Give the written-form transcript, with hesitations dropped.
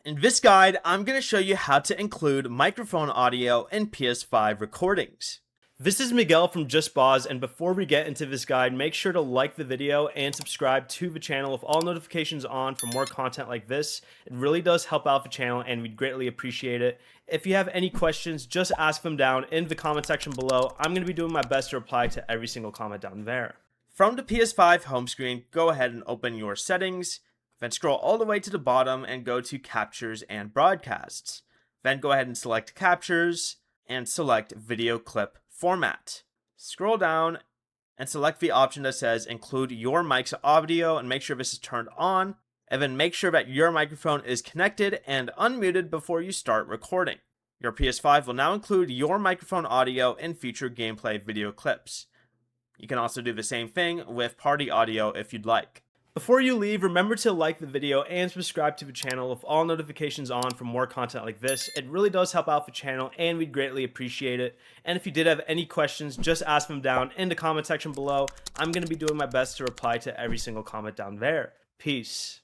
In this guide, I'm going to show you how to include microphone audio in PS5 recordings. This is Miguel from Just Boz, and before we get into this guide, make sure to like the video and subscribe to the channel with all notifications on for more content like this. It really does help out the channel and we'd greatly appreciate it. If you have any questions, just ask them down in the comment section below. I'm going to be doing my best to reply to every single comment down there. From the PS5 home screen, go ahead and open your settings. Then scroll all the way to the bottom and go to Captures and Broadcasts. Then go ahead and select Captures and select Video Clip Format. Scroll down and select the option that says Include Your Mic's Audio and make sure this is turned on. And then make sure that your microphone is connected and unmuted before you start recording. Your PS5 will now include your microphone audio in future gameplay video clips. You can also do the same thing with party audio if you'd like. Before you leave, remember to like the video and subscribe to the channel with all notifications on for more content like this. It really does help out the channel and we'd greatly appreciate it. And if you did have any questions, just ask them down in the comment section below. I'm going to be doing my best to reply to every single comment down there. Peace.